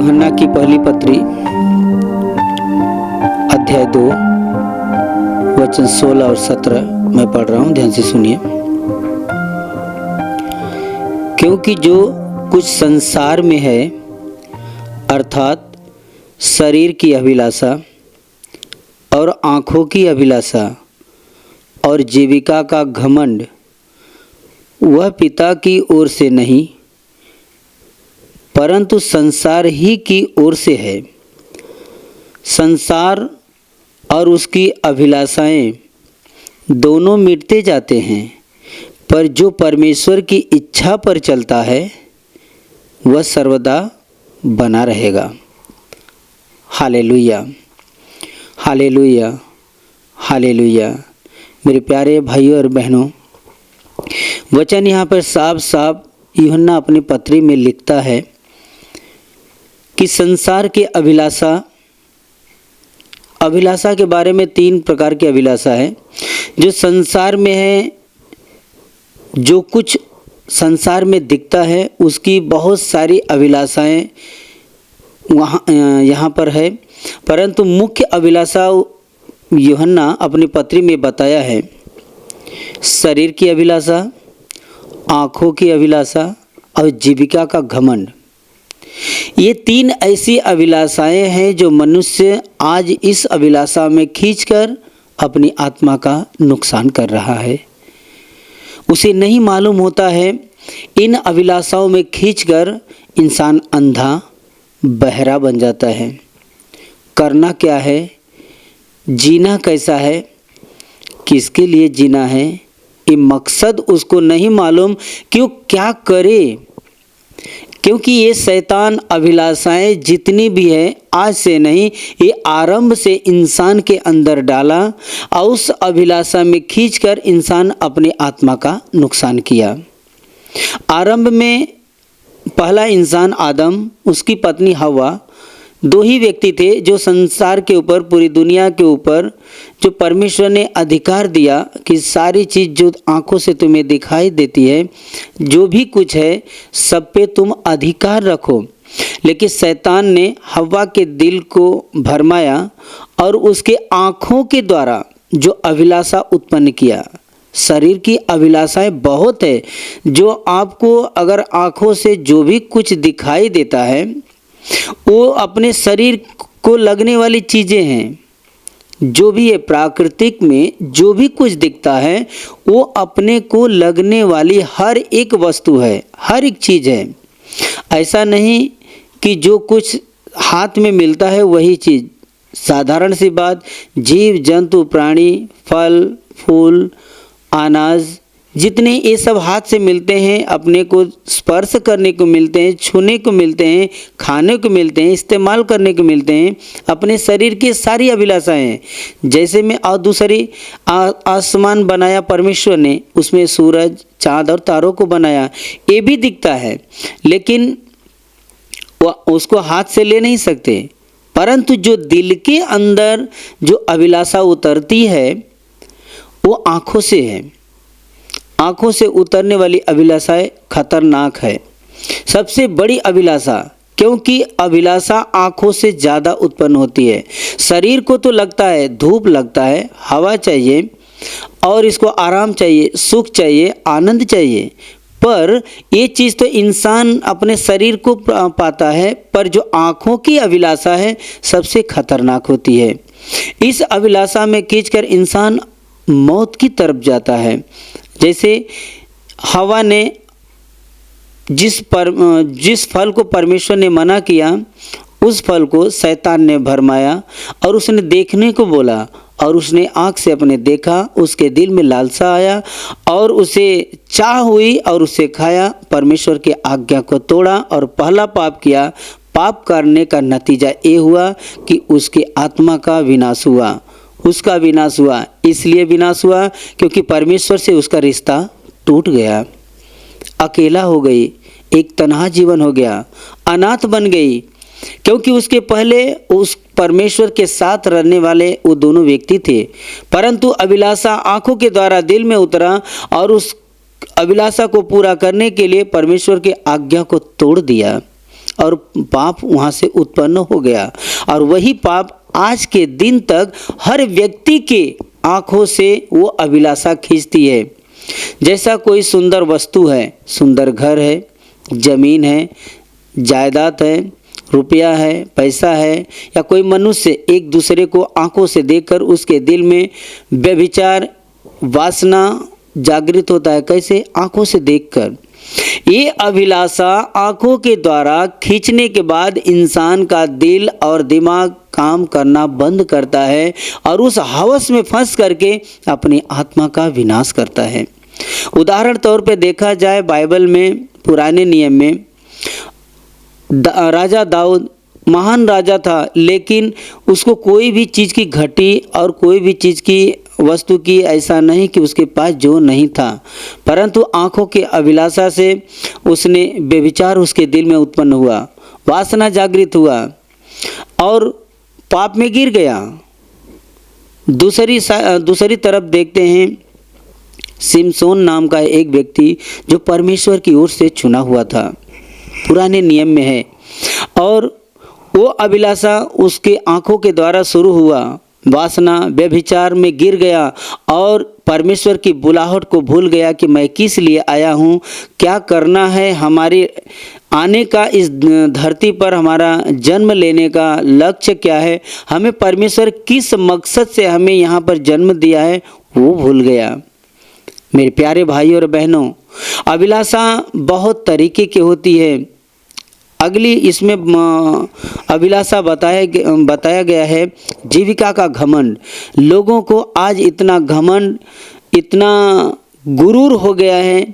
यूहन्ना की पहली पत्री अध्याय 2 वचन 16 और 17 मैं पढ़ रहा हूँ, ध्यान से सुनिए। क्योंकि जो कुछ संसार में है अर्थात शरीर की अभिलाषा और आँखों की अभिलाषा और जीविका का घमंड, वह पिता की ओर से नहीं परंतु संसार ही की ओर से है। संसार और उसकी अभिलाषाएं दोनों मिटते जाते हैं, पर जो परमेश्वर की इच्छा पर चलता है वह सर्वदा बना रहेगा। Hallelujah, hallelujah, hallelujah. मेरे प्यारे भाइयों और बहनों, वचन यहाँ पर साफ साफ यूहन्ना अपनी पत्री में लिखता है कि संसार के अभिलाषा के बारे में 3 प्रकार की अभिलाषा है। जो संसार में है, जो कुछ संसार में दिखता है, उसकी बहुत सारी अभिलाषाएं यहाँ पर है, परंतु मुख्य अभिलाषा यूहन्ना अपनी पत्री में बताया है शरीर की अभिलाषा, आँखों की अभिलाषा और जीविका का घमंड। ये 3 ऐसी अभिलाषाएं हैं जो मनुष्य आज इस अभिलाषा में खींचकर अपनी आत्मा का नुकसान कर रहा है। उसे नहीं मालूम होता है इन अभिलाषाओं में खींचकर इंसान अंधा बहरा बन जाता है। करना क्या है, जीना कैसा है, किसके लिए जीना है, ये मकसद उसको नहीं मालूम कि क्या करे। क्योंकि ये शैतान अभिलाषाएं जितनी भी है आज से नहीं, ये आरंभ से इंसान के अंदर डाला और उस अभिलाषा में खींचकर इंसान अपने आत्मा का नुकसान किया। आरंभ में पहला इंसान आदम, उसकी पत्नी हव्वा, 2 ही व्यक्ति थे जो संसार के ऊपर, पूरी दुनिया के ऊपर जो परमेश्वर ने अधिकार दिया कि सारी चीज़ जो आंखों से तुम्हें दिखाई देती है, जो भी कुछ है, सब पे तुम अधिकार रखो। लेकिन शैतान ने हव्वा के दिल को भरमाया और उसके आँखों के द्वारा जो अभिलाषा उत्पन्न किया। शरीर की अभिलाषाएं बहुत है, जो आपको अगर आँखों से जो भी कुछ दिखाई देता है वो अपने शरीर को लगने वाली चीज़ें हैं। जो भी है प्राकृतिक में जो भी कुछ दिखता है वो अपने को लगने वाली हर एक वस्तु है, हर एक चीज़ है। ऐसा नहीं कि जो कुछ हाथ में मिलता है वही चीज़। साधारण सी बात, जीव जंतु प्राणी, फल फूल, अनाज, जितने ये सब हाथ से मिलते हैं, अपने को स्पर्श करने को मिलते हैं, छूने को मिलते हैं, खाने को मिलते हैं, इस्तेमाल करने को मिलते हैं, अपने शरीर की सारी अभिलाषाएं हैं। जैसे में और दूसरी आसमान बनाया परमेश्वर ने, उसमें सूरज चाँद और तारों को बनाया, ये भी दिखता है, लेकिन उसको हाथ से ले नहीं सकते। परंतु जो दिल के अंदर जो अभिलाषा उतरती है वो आँखों से है। आँखों से उतरने वाली अभिलाषाएं खतरनाक है, सबसे बड़ी अभिलाषा, क्योंकि अभिलाषा आँखों से ज़्यादा उत्पन्न होती है। शरीर को तो लगता है, धूप लगता है, हवा चाहिए और इसको आराम चाहिए, सुख चाहिए, आनंद चाहिए, पर ये चीज़ तो इंसान अपने शरीर को पाता है, पर जो आँखों की अभिलाषा है सबसे खतरनाक होती है। इस अभिलाषा में खींचकर इंसान मौत की तरफ जाता है। जैसे हवा ने जिस फल को परमेश्वर ने मना किया, उस फल को शैतान ने भरमाया और उसने देखने को बोला और उसने आँख से अपने देखा, उसके दिल में लालसा आया और उसे चाह हुई और उसे खाया, परमेश्वर की आज्ञा को तोड़ा और पहला पाप किया। पाप करने का नतीजा ये हुआ कि उसकी आत्मा का विनाश हुआ, उसका विनाश हुआ। इसलिए विनाश हुआ क्योंकि परमेश्वर से उसका रिश्ता टूट गया, अकेला हो गई, एक तन्हा जीवन हो गया, अनाथ बन गई। क्योंकि उसके पहले उस परमेश्वर के साथ रहने वाले वो दोनों व्यक्ति थे, परंतु अभिलाषा आंखों के द्वारा दिल में उतरा और उस अभिलाषा को पूरा करने के लिए परमेश्वर के आज्ञा को तोड़ दिया और पाप वहाँ से उत्पन्न हो गया। और वही पाप आज के दिन तक हर व्यक्ति के आँखों से वो अभिलाषा खींचती है। जैसा कोई सुंदर वस्तु है, सुंदर घर है, जमीन है, जायदाद है, रुपया है, पैसा है, या कोई मनुष्य एक दूसरे को आंखों से देखकर उसके दिल में व्यभिचार वासना जागृत होता है। कैसे? आंखों से देखकर। ये अभिलाषा आंखों के द्वारा खींचने के बाद इंसान का दिल और दिमाग काम करना बंद करता है और उस हवस में फंस करके अपनी आत्मा का विनाश करता है। उदाहरण तौर पे देखा जाए, बाइबल में पुराने नियम में राजा दाऊद महान राजा था, लेकिन उसको कोई भी चीज़ की घटी और कोई भी चीज़ की वस्तु की ऐसा नहीं कि उसके पास जो नहीं था, परंतु आँखों के अभिलाषा से उसने व्यभिचार उसके दिल में उत्पन्न हुआ, वासना जागृत हुआ और पाप में गिर गया। दूसरी तरफ देखते हैं, सिमसोन नाम का एक व्यक्ति जो परमेश्वर की ओर से चुना हुआ था, पुराने नियम में है, और वो अभिलाषा उसके आँखों के द्वारा शुरू हुआ, वासना व्यभिचार में गिर गया और परमेश्वर की बुलाहट को भूल गया कि मैं किस लिए आया हूँ, क्या करना है, हमारे आने का इस धरती पर हमारा जन्म लेने का लक्ष्य क्या है, हमें परमेश्वर किस मकसद से हमें यहाँ पर जन्म दिया है, वो भूल गया। मेरे प्यारे भाई और बहनों, अभिलाषा बहुत तरीके की होती है। अगली इसमें अभिलाषा बताया गया है जीविका का घमंड। लोगों को आज इतना घमंड, इतना गुरूर हो गया है,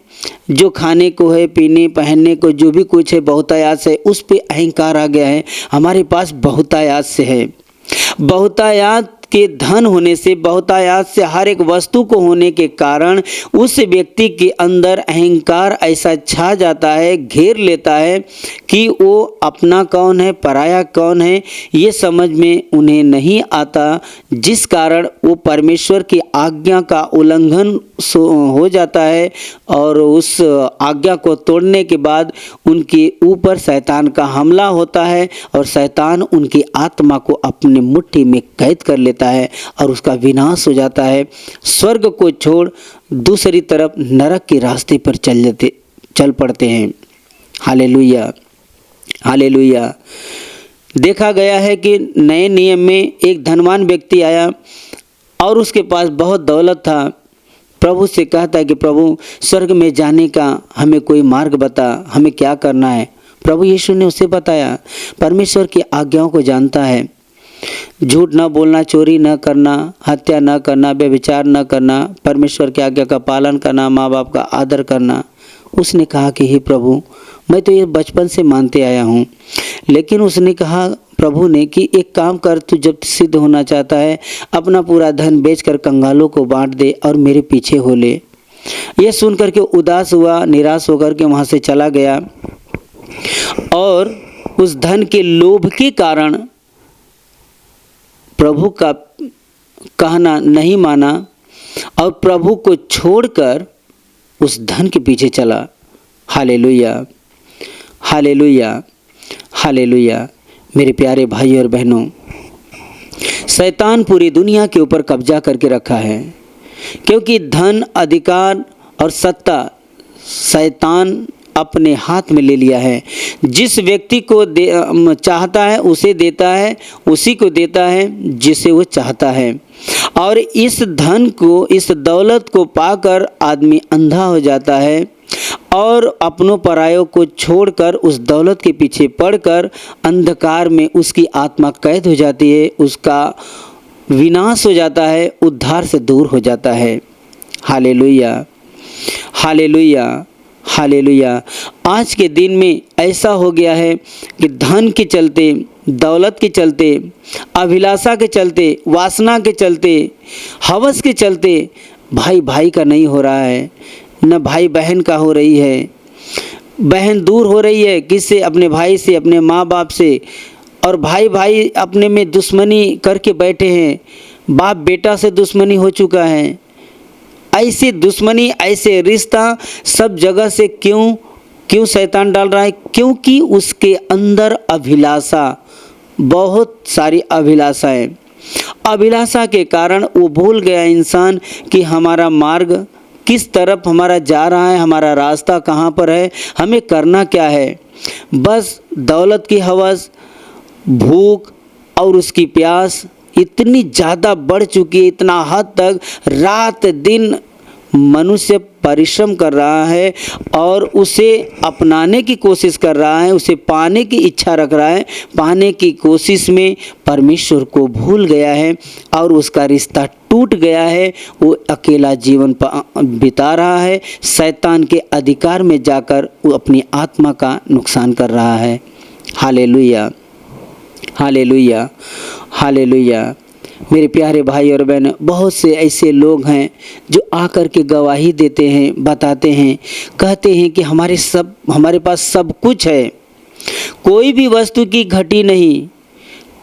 जो खाने को है, पीने पहनने को जो भी कुछ है, बहुतायात से उस पे अहंकार आ गया है। हमारे पास बहुतायात से है, बहुतायात के धन होने से, बहुतायात से हर एक वस्तु को होने के कारण उस व्यक्ति के अंदर अहंकार ऐसा छा जाता है, घेर लेता है कि वो अपना कौन है, पराया कौन है, ये समझ में उन्हें नहीं आता, जिस कारण वो परमेश्वर की आज्ञा का उल्लंघन हो जाता है और उस आज्ञा को तोड़ने के बाद उनके ऊपर शैतान का हमला होता है और शैतान उनकी आत्मा को अपनी मुट्ठी में कैद कर लेता है और उसका विनाश हो जाता है। स्वर्ग को छोड़ दूसरी तरफ नरक के रास्ते पर चल पड़ते हैं। Hallelujah, hallelujah. देखा गया है कि नए नियम में एक धनवान व्यक्ति आया और उसके पास बहुत दौलत था। प्रभु से कहता है कि प्रभु, स्वर्ग में जाने का हमें कोई मार्ग बता, हमें क्या करना है। प्रभु यीशु ने उसे बताया, परमेश्वर की आज्ञाओं को जानता है, झूठ न बोलना, चोरी न करना, हत्या न करना, व्यभिचार न करना, परमेश्वर की आज्ञा का पालन करना, माँ बाप का आदर करना। उसने कहा कि हे प्रभु, मैं तो ये बचपन से मानते आया हूँ। लेकिन उसने कहा प्रभु ने कि एक काम कर, तू जब सिद्ध होना चाहता है अपना पूरा धन बेचकर कंगालों को बांट दे और मेरे पीछे हो ले। यह सुनकर के उदास हुआ, निराश होकर के वहाँ से चला गया और उस धन के लोभ के कारण प्रभु का कहना नहीं माना और प्रभु को छोड़कर उस धन के पीछे चला। Hallelujah, hallelujah, hallelujah. मेरे प्यारे भाई और बहनों, शैतान पूरी दुनिया के ऊपर कब्जा करके रखा है, क्योंकि धन, अधिकार और सत्ता शैतान अपने हाथ में ले लिया है। जिस व्यक्ति को चाहता है उसे देता है, उसी को देता है जिसे वो चाहता है। और इस धन को, इस दौलत को पाकर आदमी अंधा हो जाता है और अपनों परायों को छोड़कर उस दौलत के पीछे पड़कर अंधकार में उसकी आत्मा कैद हो जाती है, उसका विनाश हो जाता है, उद्धार से दूर हो जाता है। Hallelujah, hallelujah, hallelujah. आज के दिन में ऐसा हो गया है कि धन के चलते, दौलत के चलते, अभिलाषा के चलते, वासना के चलते, हवस के चलते भाई भाई का नहीं हो रहा है, न भाई बहन का हो रही है। बहन दूर हो रही है किससे? अपने भाई से, अपने माँ बाप से, और भाई भाई अपने में दुश्मनी करके बैठे हैं। बाप बेटा से दुश्मनी हो चुका है। ऐसी दुश्मनी, ऐसे रिश्ता सब जगह से क्यों क्यों शैतान डाल रहा है? क्योंकि उसके अंदर अभिलाषा, बहुत सारी अभिलाषाएं, अभिलाषा के कारण वो भूल गया इंसान कि हमारा मार्ग किस तरफ हमारा जा रहा है, हमारा रास्ता कहाँ पर है, हमें करना क्या है। बस दौलत की हवस, भूख और उसकी प्यास इतनी ज़्यादा बढ़ चुकी है, इतना हद तक रात दिन मनुष्य परिश्रम कर रहा है और उसे अपनाने की कोशिश कर रहा है, उसे पाने की इच्छा रख रहा है। पाने की कोशिश में परमेश्वर को भूल गया है और उसका रिश्ता टूट गया है। वो अकेला जीवन बिता रहा है, शैतान के अधिकार में जाकर वो अपनी आत्मा का नुकसान कर रहा है। Hallelujah, hallelujah, hallelujah. मेरे प्यारे भाई और बहन, बहुत से ऐसे लोग हैं जो आकर के गवाही देते हैं, बताते हैं, कहते हैं कि हमारे पास सब कुछ है, कोई भी वस्तु की घटी नहीं,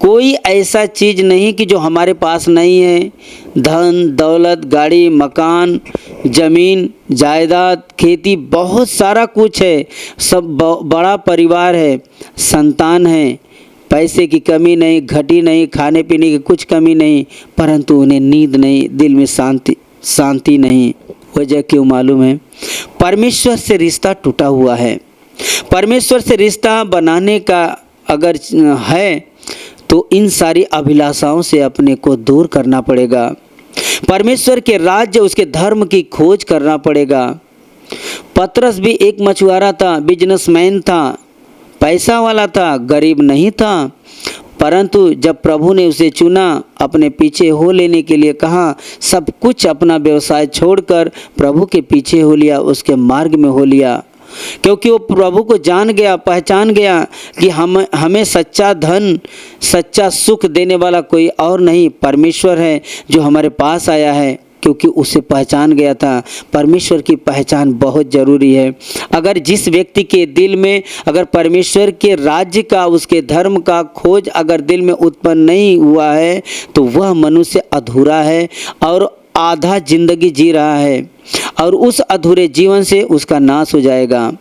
कोई ऐसा चीज़ नहीं कि जो हमारे पास नहीं है। धन दौलत, गाड़ी, मकान, ज़मीन, जायदाद, खेती, बहुत सारा कुछ है, सब बड़ा परिवार है, संतान है, पैसे की कमी नहीं, घटी नहीं, खाने पीने की कुछ कमी नहीं, परंतु उन्हें नींद नहीं, दिल में शांति नहीं। वजह क्यों मालूम है? परमेश्वर से रिश्ता टूटा हुआ है। परमेश्वर से रिश्ता बनाने का अगर है तो इन सारी अभिलाषाओं से अपने को दूर करना पड़ेगा। परमेश्वर के राज्य, उसके धर्म की खोज करना पड़ेगा। पतरस भी एक मछुआरा था, बिजनेसमैन था, पैसा वाला था, गरीब नहीं था, परंतु जब प्रभु ने उसे चुना, अपने पीछे हो लेने के लिए कहा, सब कुछ अपना व्यवसाय छोड़कर प्रभु के पीछे हो लिया, उसके मार्ग में हो लिया। क्योंकि वो प्रभु को जान गया, पहचान गया कि हमें सच्चा धन, सच्चा सुख देने वाला कोई और नहीं, परमेश्वर है जो हमारे पास आया है। क्योंकि उसे पहचान गया था। परमेश्वर की पहचान बहुत ज़रूरी है। अगर जिस व्यक्ति के दिल में अगर परमेश्वर के राज्य का, उसके धर्म का खोज अगर दिल में उत्पन्न नहीं हुआ है तो वह मनुष्य अधूरा है और आधा जिंदगी जी रहा है और उस अधूरे जीवन से उसका नाश हो जाएगा,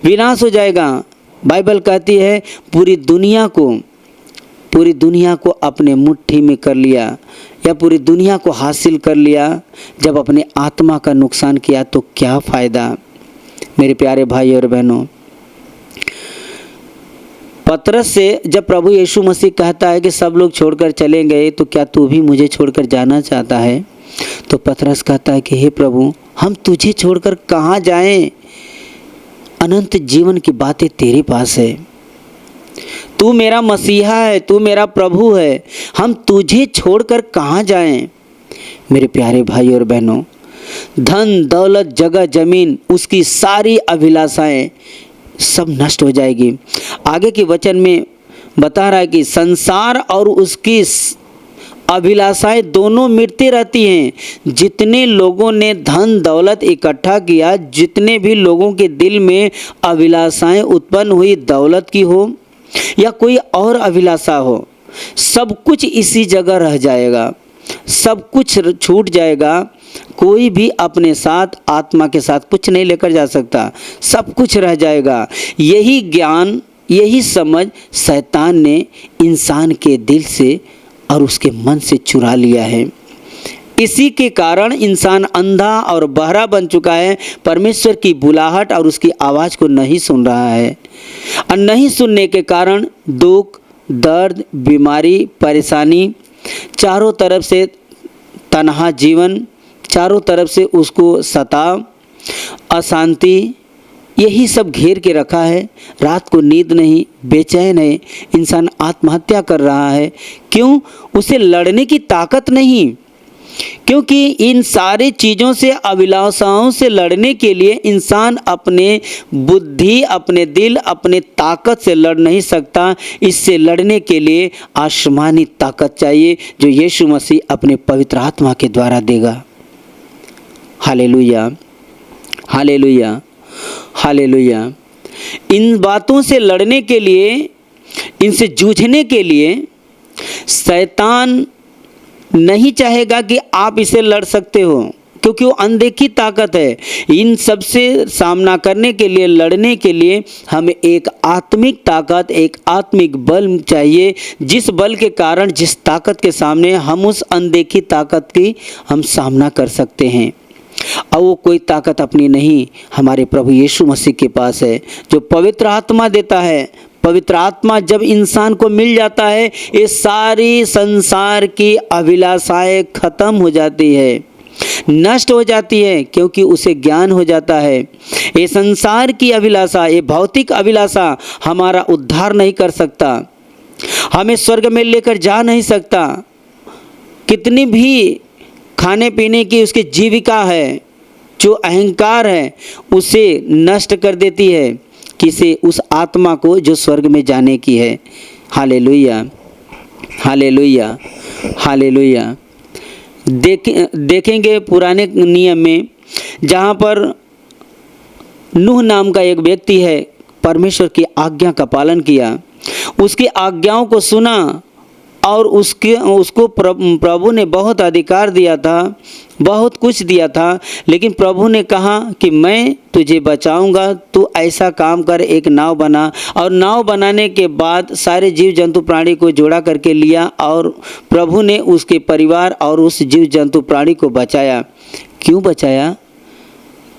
विनाश हो जाएगा। बाइबल कहती है पूरी दुनिया को अपने मुट्ठी में कर लिया या पूरी दुनिया को हासिल कर लिया, जब अपने आत्मा का नुकसान किया तो क्या फ़ायदा। मेरे प्यारे भाई और बहनों, पतरस से जब प्रभु यीशु मसीह कहता है कि सब लोग छोड़कर चले गए तो क्या तू भी मुझे छोड़कर जाना चाहता है, तो पतरस कहता है कि हे प्रभु, हम तुझे छोड़कर कहाँ जाएं, अनंत जीवन की बातें तेरे पास है, तू मेरा मसीहा है, तू मेरा प्रभु है, हम तुझे छोड़कर कहाँ जाएं। मेरे प्यारे भाई और बहनों, धन दौलत, जगह जमीन, उसकी सारी अभिलाषाएं सब नष्ट हो जाएगी। आगे के वचन में बता रहा है कि संसार और उसकी अभिलाषाएं दोनों मिटती रहती हैं। जितने लोगों ने धन दौलत इकट्ठा किया, जितने भी लोगों के दिल में अभिलाषाएं उत्पन्न हुई, दौलत की हो या कोई और अभिलाषा हो, सब कुछ इसी जगह रह जाएगा, सब कुछ छूट जाएगा। कोई भी अपने साथ, आत्मा के साथ कुछ नहीं लेकर जा सकता, सब कुछ रह जाएगा। यही ज्ञान, यही समझ शैतान ने इंसान के दिल से और उसके मन से चुरा लिया है। इसी के कारण इंसान अंधा और बहरा बन चुका है, परमेश्वर की बुलाहट और उसकी आवाज़ को नहीं सुन रहा है। और नहीं सुनने के कारण दुख, दर्द, बीमारी, परेशानी, चारों तरफ से तन्हा जीवन, चारों तरफ से उसको सताव, अशांति, यही सब घेर के रखा है। रात को नींद नहीं, बेचैन है, इंसान आत्महत्या कर रहा है। क्यों? उसे लड़ने की ताकत नहीं। क्योंकि इन सारी चीज़ों से, अभिलाषाओं से लड़ने के लिए इंसान अपने बुद्धि, अपने दिल, अपने ताकत से लड़ नहीं सकता। इससे लड़ने के लिए आसमानी ताकत चाहिए जो यीशु मसीह अपने पवित्र आत्मा के द्वारा देगा। Hallelujah, hallelujah, hallelujah. इन बातों से लड़ने के लिए, इनसे जूझने के लिए शैतान नहीं चाहेगा कि आप इसे लड़ सकते हो। क्योंकि वो अनदेखी ताकत है। इन सब से सामना करने के लिए, लड़ने के लिए हमें एक आत्मिक ताकत, एक आत्मिक बल चाहिए, जिस बल के कारण, जिस ताकत के सामने हम उस अनदेखी ताकत की हम सामना कर सकते हैं। और वो कोई ताकत अपनी नहीं, हमारे प्रभु यीशु मसीह के पास है, जो पवित्र आत्मा देता है। पवित्र आत्मा जब इंसान को मिल जाता है, ये सारी संसार की अभिलाषाएं खत्म हो जाती है, नष्ट हो जाती है, क्योंकि उसे ज्ञान हो जाता है। ये संसार की अभिलाषा, ये भौतिक अभिलाषा हमारा उद्धार नहीं कर सकता, हमें स्वर्ग में लेकर जा नहीं सकता। कितनी भी खाने पीने की उसकी जीविका है, जो अहंकार है, उसे नष्ट कर देती है, किसे? उस आत्मा को जो स्वर्ग में जाने की है। Hallelujah, hallelujah, hallelujah. देखेंगे पुराने नियम में, जहाँ पर नूह नाम का एक व्यक्ति है, परमेश्वर की आज्ञा का पालन किया, उसकी आज्ञाओं को सुना और उसको प्रभु ने बहुत अधिकार दिया था, बहुत कुछ दिया था, लेकिन प्रभु ने कहा कि मैं तुझे बचाऊंगा, तू ऐसा काम कर, एक नाव बना। और नाव बनाने के बाद सारे जीव जंतु प्राणी को जोड़ा करके लिया, और प्रभु ने उसके परिवार और उस जीव जंतु प्राणी को बचाया। क्यों बचाया?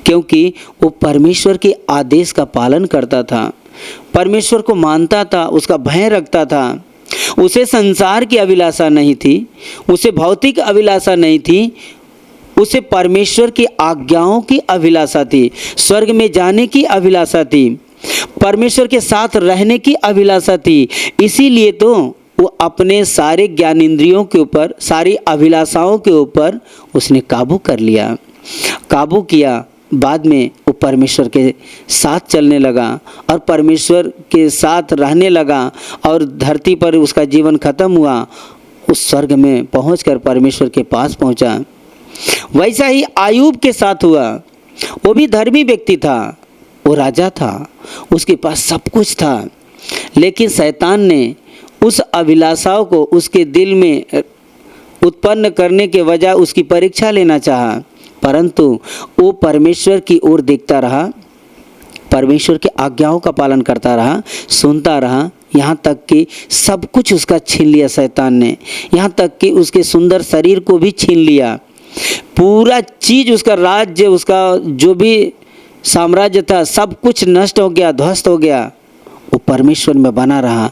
क्योंकि वो परमेश्वर के आदेश का पालन करता था, परमेश्वर को मानता था, उसका भय रखता था। उसे संसार की अभिलाषा नहीं थी, उसे भौतिक अभिलाषा नहीं थी, उसे परमेश्वर की आज्ञाओं की अभिलाषा थी, स्वर्ग में जाने की अभिलाषा थी, परमेश्वर के साथ रहने की अभिलाषा थी। इसीलिए तो वो अपने सारे ज्ञानेंद्रियों के ऊपर, सारी अभिलाषाओं के ऊपर उसने काबू कर लिया, काबू किया। बाद में वो परमेश्वर के साथ चलने लगा और परमेश्वर के साथ रहने लगा, और धरती पर उसका जीवन खत्म हुआ, उस स्वर्ग में पहुंचकर परमेश्वर के पास पहुंचा। वैसा ही आयूब के साथ हुआ। वो भी धर्मी व्यक्ति था, वो राजा था, उसके पास सब कुछ था, लेकिन शैतान ने उस अभिलाषाओं को उसके दिल में उत्पन्न करने के वजह उसकी परीक्षा लेना चाहा, परंतु वो परमेश्वर की ओर देखता रहा, परमेश्वर की आज्ञाओं का पालन करता रहा, सुनता रहा, यहाँ तक कि सब कुछ उसका छीन लिया शैतान ने, यहाँ तक कि उसके सुंदर शरीर को भी छीन लिया, पूरा चीज़, उसका राज्य, उसका जो भी साम्राज्य था, सब कुछ नष्ट हो गया, ध्वस्त हो गया। वो परमेश्वर में बना रहा।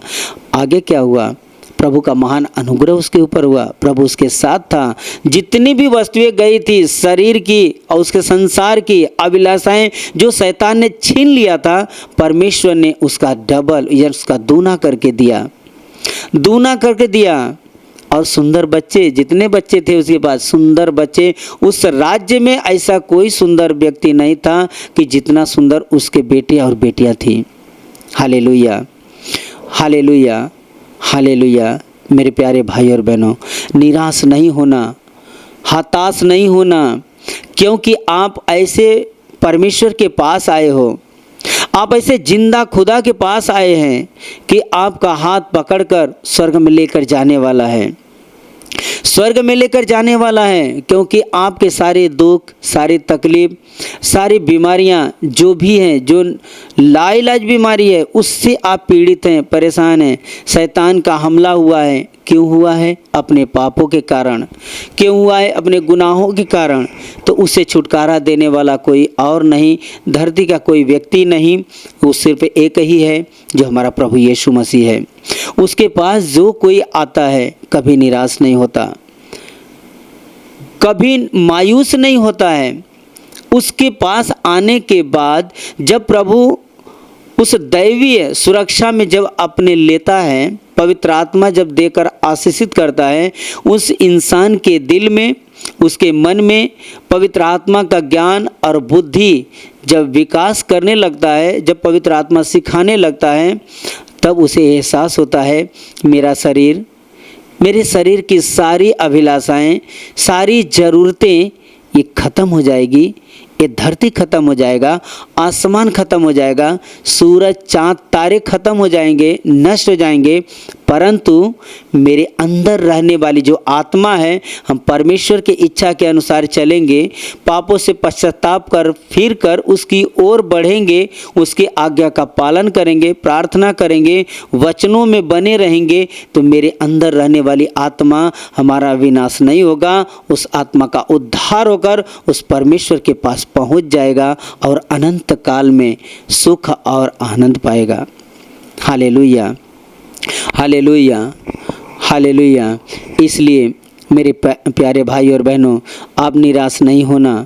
आगे क्या हुआ? प्रभु का महान अनुग्रह उसके ऊपर हुआ, प्रभु उसके साथ था। जितनी भी वस्तुएं गई थी शरीर की और उसके संसार की अभिलाषाएं जो शैतान ने छीन लिया था, परमेश्वर ने उसका डबल या उसका दूना करके दिया, दूना करके दिया। और सुंदर बच्चे, जितने बच्चे थे उसके पास सुंदर बच्चे, उस राज्य में ऐसा कोई सुंदर व्यक्ति नहीं था कि जितना सुंदर उसके बेटे और बेटियां थी। Hallelujah, hallelujah, hallelujah. मेरे प्यारे भाई और बहनों, निराश नहीं होना, हताश नहीं होना, क्योंकि आप ऐसे परमेश्वर के पास आए हो, आप ऐसे जिंदा खुदा के पास आए हैं कि आपका हाथ पकड़कर स्वर्ग में लेकर जाने वाला है, स्वर्ग में लेकर जाने वाला है। क्योंकि आपके सारे दुख, सारी तकलीफ, सारी बीमारियां जो भी हैं, जो लाइलाज बीमारी है, उससे आप पीड़ित हैं, परेशान हैं, शैतान का हमला हुआ है। क्यों हुआ है? अपने पापों के कारण। क्यों हुआ है? अपने गुनाहों के कारण। तो उससे छुटकारा देने वाला कोई और नहीं, धरती का कोई व्यक्ति नहीं, वो सिर्फ एक ही है, जो हमारा प्रभु यीशु मसीह है। उसके पास जो कोई आता है कभी निराश नहीं होता, कभी मायूस नहीं होता है। उसके पास आने के बाद जब प्रभु उस दैवीय सुरक्षा में जब अपने लेता है, पवित्र आत्मा जब देकर आशीषित करता है, उस इंसान के दिल में, उसके मन में पवित्र आत्मा का ज्ञान और बुद्धि जब विकास करने लगता है, जब पवित्र आत्मा सिखाने लगता है, तब उसे एहसास होता है मेरा शरीर, मेरे शरीर की सारी अभिलाषाएं, सारी ज़रूरतें ये ख़त्म हो जाएगी, ये धरती ख़त्म हो जाएगा, आसमान ख़त्म हो जाएगा, सूरज चाँद तारे ख़त्म हो जाएंगे, नष्ट हो जाएंगे, परंतु मेरे अंदर रहने वाली जो आत्मा है, हम परमेश्वर की इच्छा के अनुसार चलेंगे, पापों से पश्चाताप कर फिर कर उसकी ओर बढ़ेंगे, उसकी आज्ञा का पालन करेंगे, प्रार्थना करेंगे, वचनों में बने रहेंगे, तो मेरे अंदर रहने वाली आत्मा हमारा विनाश नहीं होगा। उस आत्मा का उद्धार होकर उस परमेश्वर के पास पहुंच जाएगा और अनंत काल में सुख और आनंद पाएगा। Hallelujah, hallelujah, hallelujah. इसलिए मेरे प्यारे भाई और बहनों, आप निराश नहीं होना।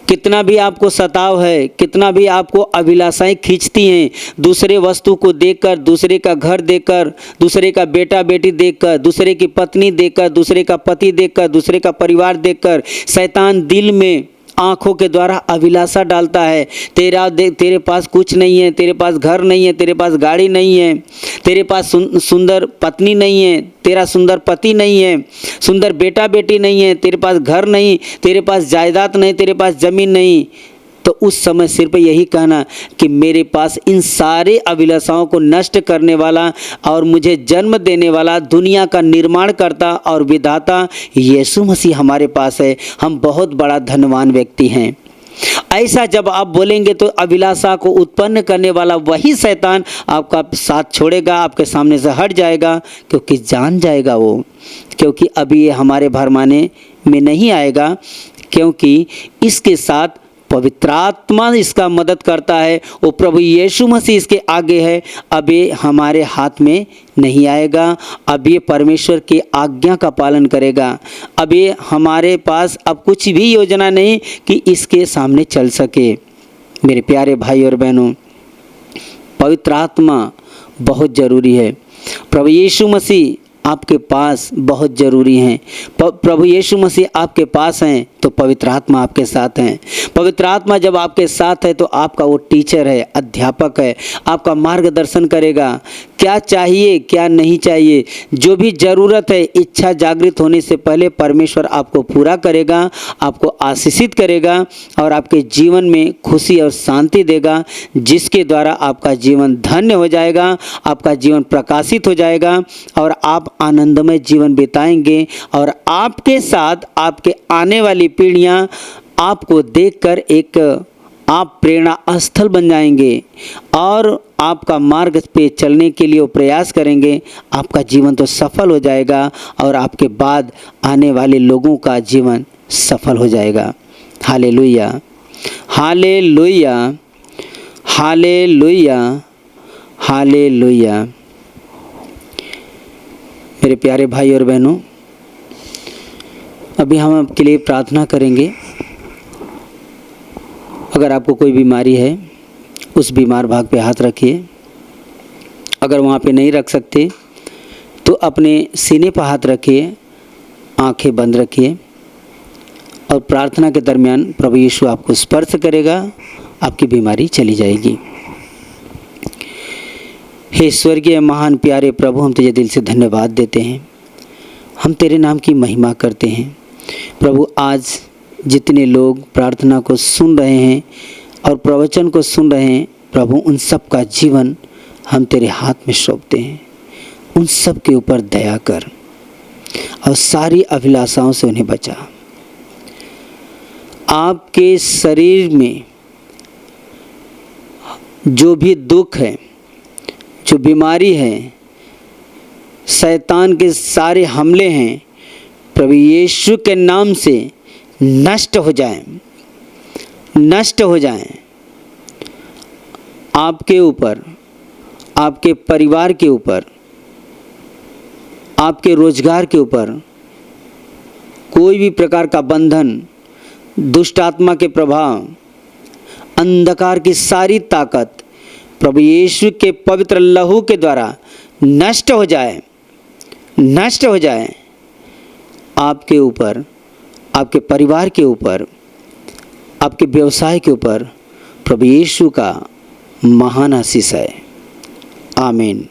कितना भी आपको सताव है, कितना भी आपको अभिलाषाएं खींचती हैं, दूसरे वस्तु को देखकर, दूसरे का घर देखकर, दूसरे का बेटा बेटी देखकर, दूसरे की पत्नी देखकर, दूसरे का पति देखकर, दूसरे का परिवार देखकर, शैतान दिल में आँखों के द्वारा अभिलाषा डालता है। तेरे पास कुछ नहीं है, तेरे पास घर नहीं है, तेरे पास गाड़ी नहीं है, तेरे पास सुंदर पत्नी नहीं है, तेरा सुंदर पति नहीं है, सुंदर बेटा बेटी नहीं है, तेरे पास घर नहीं, तेरे पास जायदाद नहीं, तेरे पास ज़मीन नहीं। तो उस समय सिर्फ यही कहना कि मेरे पास इन सारे अभिलाषाओं को नष्ट करने वाला और मुझे जन्म देने वाला, दुनिया का निर्माण करता और विधाता यीशु मसीह हमारे पास है। हम बहुत बड़ा धनवान व्यक्ति हैं। ऐसा जब आप बोलेंगे तो अभिलाषा को उत्पन्न करने वाला वही शैतान आपका साथ छोड़ेगा, आपके सामने से हट जाएगा, क्योंकि जान जाएगा वो, क्योंकि अभी ये हमारे भरमाने में नहीं आएगा, क्योंकि इसके साथ पवित्र आत्मा इसका मदद करता है। वो प्रभु यीशु मसीह इसके आगे है। अब ये हमारे हाथ में नहीं आएगा। अब ये परमेश्वर की आज्ञा का पालन करेगा। अब ये हमारे पास अब कुछ भी योजना नहीं कि इसके सामने चल सके। मेरे प्यारे भाई और बहनों, पवित्र आत्मा बहुत ज़रूरी है। प्रभु यीशु मसीह आपके पास बहुत ज़रूरी हैं। प्रभु यीशु मसीह आपके पास हैं तो पवित्र आत्मा आपके साथ हैं। पवित्र आत्मा जब आपके साथ है तो आपका वो टीचर है, अध्यापक है, आपका मार्गदर्शन करेगा। क्या चाहिए क्या नहीं चाहिए, जो भी ज़रूरत है, इच्छा जागृत होने से पहले परमेश्वर आपको पूरा करेगा, आपको आशीषित करेगा और आपके जीवन में खुशी और शांति देगा, जिसके द्वारा आपका जीवन धन्य हो जाएगा, आपका जीवन प्रकाशित हो जाएगा और आप आनंदमय जीवन बिताएंगे और आपके साथ आपके आने वाली पीढ़ियां आपको देखकर एक आप प्रेरणा स्थल बन जाएंगे और आपका मार्ग पे चलने के लिए वो प्रयास करेंगे। आपका जीवन तो सफल हो जाएगा और आपके बाद आने वाले लोगों का जीवन सफल हो जाएगा। Hallelujah, hallelujah, hallelujah, hallelujah. मेरे प्यारे भाई और बहनों, अभी हम आपके लिए प्रार्थना करेंगे। अगर आपको कोई बीमारी है, उस बीमार भाग पे हाथ रखिए। अगर वहाँ पे नहीं रख सकते तो अपने सीने पर हाथ रखिए, आंखें बंद रखिए और प्रार्थना के दरमियान प्रभु यीशु आपको स्पर्श करेगा, आपकी बीमारी चली जाएगी। हे स्वर्गीय महान प्यारे प्रभु, हम तुझे दिल से धन्यवाद देते हैं, हम तेरे नाम की महिमा करते हैं। प्रभु, आज जितने लोग प्रार्थना को सुन रहे हैं और प्रवचन को सुन रहे हैं, प्रभु उन सब का जीवन हम तेरे हाथ में सौंपते हैं। उन सब के ऊपर दया कर और सारी अभिलाषाओं से उन्हें बचा। आपके शरीर में जो भी दुख है, जो बीमारी है, शैतान के सारे हमले हैं, प्रभु यीशु के नाम से नष्ट हो जाएं, नष्ट हो जाएं। आपके ऊपर, आपके परिवार के ऊपर, आपके रोजगार के ऊपर कोई भी प्रकार का बंधन, दुष्ट आत्मा के प्रभाव, अंधकार की सारी ताकत प्रभु यीशु के पवित्र लहू के द्वारा नष्ट हो जाए, नष्ट हो जाए। आपके ऊपर, आपके परिवार के ऊपर, आपके व्यवसाय के ऊपर प्रभु यीशु का महान आशीष है। आमीन।